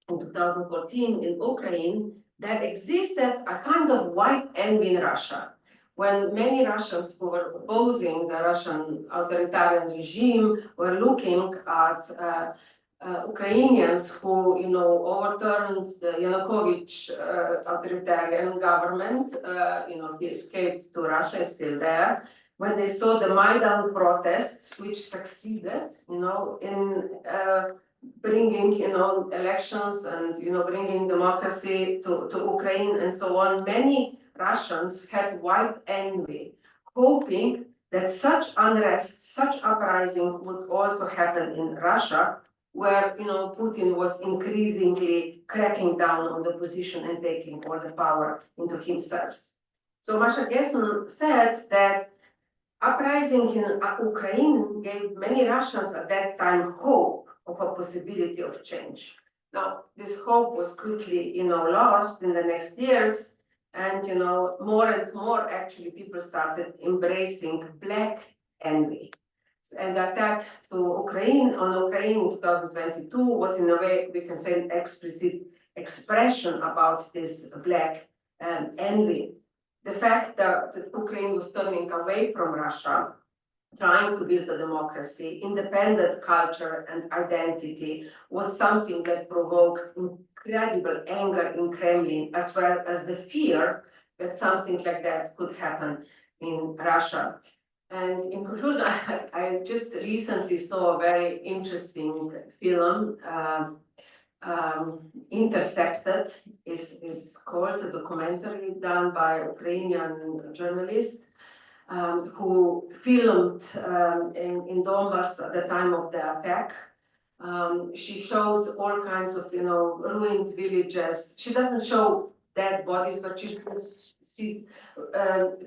in 2014 in Ukraine, there existed a kind of white envy in Russia. When many Russians who were opposing the Russian authoritarian regime were looking at Ukrainians who, you know, overturned the Yanukovych authoritarian government, you know, he escaped to Russia, is still there. When they saw the Maidan protests, which succeeded, you know, in bringing, you know, elections and, you know, bringing democracy to Ukraine and so on, many Russians had white envy, hoping that such unrest, such uprising would also happen in Russia, where, you know, Putin was increasingly cracking down on the position and taking all the power into himself. So Masha Gessen said that uprising in Ukraine gave many Russians at that time hope of a possibility of change. Now, this hope was quickly, you know, lost in the next years. And, you know, more and more, actually, people started embracing black envy. And the attack to Ukraine in 2022 was, in a way, we can say, an explicit expression about this black envy. The fact that Ukraine was turning away from Russia, trying to build a democracy, independent culture and identity, was something that provoked incredible anger in Kremlin, as well as the fear that something like that could happen in Russia. And in conclusion, I just recently saw a very interesting film, Intercepted is called, a documentary done by a Ukrainian journalist who filmed in Donbass at the time of the attack. She showed all kinds of, you know, ruined villages. She doesn't show dead bodies, but she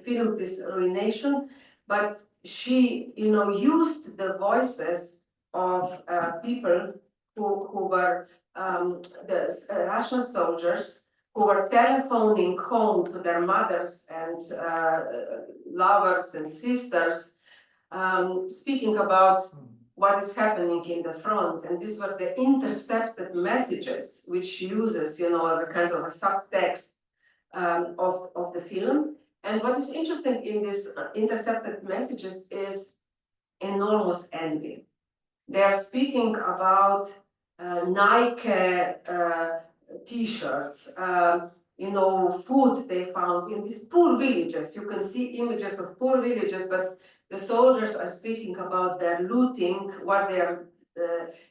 filmed this ruination. But she, you know, used the voices of people who were the Russian soldiers who were telephoning home to their mothers and lovers and sisters, speaking about what is happening in the front. And these were the intercepted messages, which she uses, you know, as a kind of a subtext of the film. And what is interesting in these intercepted messages is enormous envy. They are speaking about Nike t-shirts, you know, food they found in these poor villages. You can see images of poor villages, but the soldiers are speaking about their looting, what they are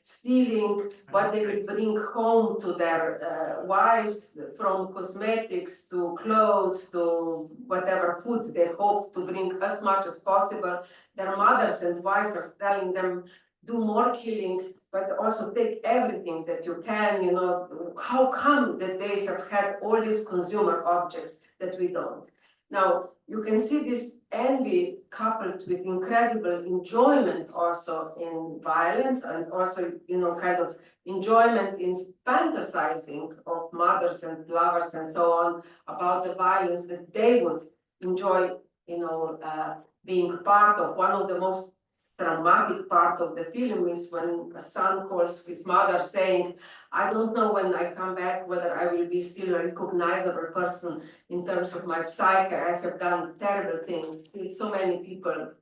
stealing what they will bring home to their wives, from cosmetics to clothes to whatever food they hoped to bring as much as possible. Their mothers and wives are telling them, do more killing, but also take everything that you can, you know. How come that they have had all these consumer objects that we don't? Now, you can see this envy coupled with incredible enjoyment also in violence, and also, you know, kind of enjoyment in fantasizing of mothers and lovers and so on about the violence that they would enjoy, you know, being part of. One of the most dramatic part of the film is when a son calls his mother saying, I don't know when I come back whether I will be still a recognizable person in terms of my psyche. I have done terrible things, killed so many people.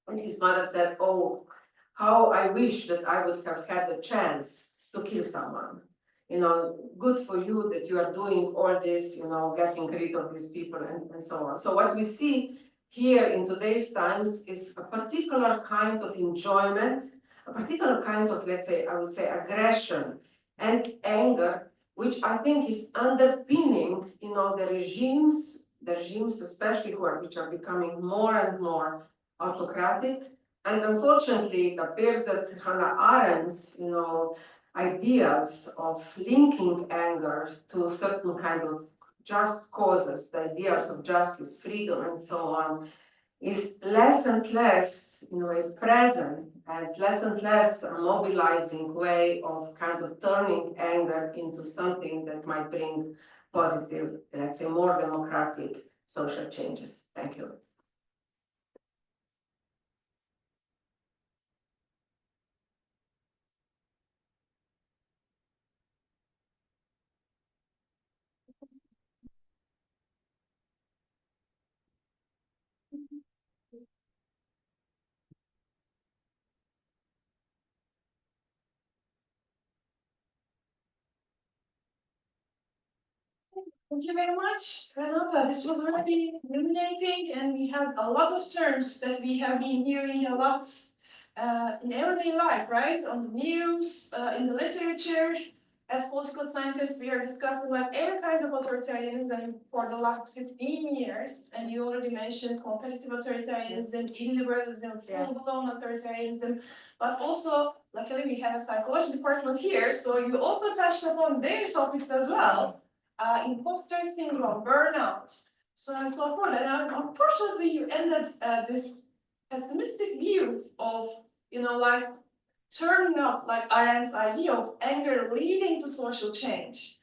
And his mother says, oh, how I wish that I would have had the chance to kill someone. You know, good for you that you are doing all this, you know, getting rid of these people and so on. So what we see here in today's times is a particular kind of enjoyment, a particular kind of, let's say, I would say, aggression and anger, which I think is underpinning, you know, the regimes especially which are becoming more and more autocratic. And unfortunately, it appears that Hannah Arendt's, you know, ideals of linking anger to certain kind of just causes, the ideas of justice, freedom, and so on, is less and less, you know, a present and less a mobilizing way of kind of turning anger into something that might bring positive, let's say, more democratic social changes. Thank you. Thank you very much, Renata. This was really illuminating, and we had a lot of terms that we have been hearing a lot in everyday life, right? On the news, in the literature. As political scientists, we are discussing like every kind of authoritarianism for the last 15 years. And you already mentioned competitive authoritarianism, illiberalism, full-blown authoritarianism, but also, luckily, we have a psychology department here, so you also touched upon their topics as well. Imposter syndrome, burnout, so on and so forth. And unfortunately, you ended this pessimistic view of, you know, like turning up like Arendt's idea of anger leading to social change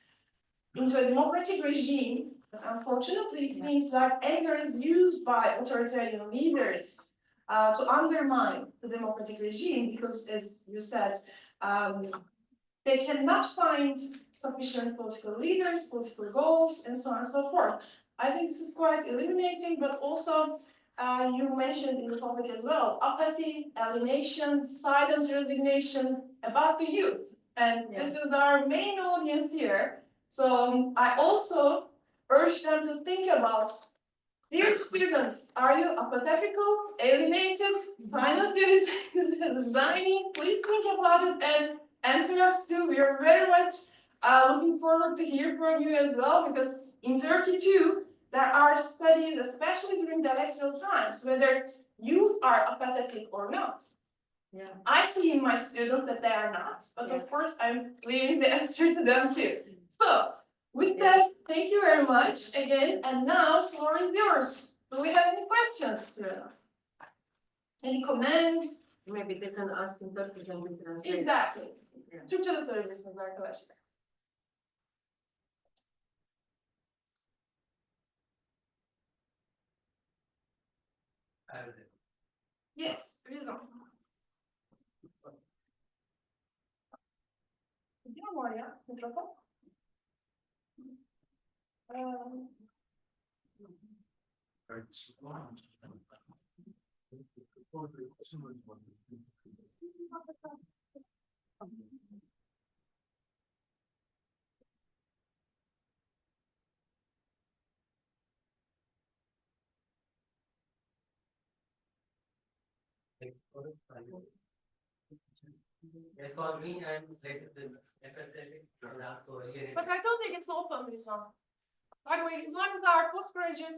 into a democratic regime. But unfortunately, it seems like anger is used by authoritarian leaders to undermine the democratic regime because, as you said, they cannot find sufficient political leaders, political goals, and so on and so forth. I think this is quite illuminating, but also you mentioned in the topic as well, apathy, alienation, silent resignation about the youth. And this is our main audience here. So I also urge them to think about, dear students, are you apathetical, alienated, silently resigning? Please think about it and answer us too. We are very much looking forward to hear from you as well, because in Turkey too, there are studies, especially during the electoral times, whether youth are apathetic or not. Yeah. I see in my students that they are not, but of course I'm leaving the answer to them too. So with that, thank you very much again, and now the floor is yours. Do we have any questions to any comments? Maybe they can ask in Turkish and we translate. Exactly. Yeah. Türkçe de söyleyebilirsiniz arkadaşlar. Yes, reason. Gidiyor mu oraya mikrofon? It's for me and like the FSA. But I don't think it's open, this one. By the way, this one is our postgraduate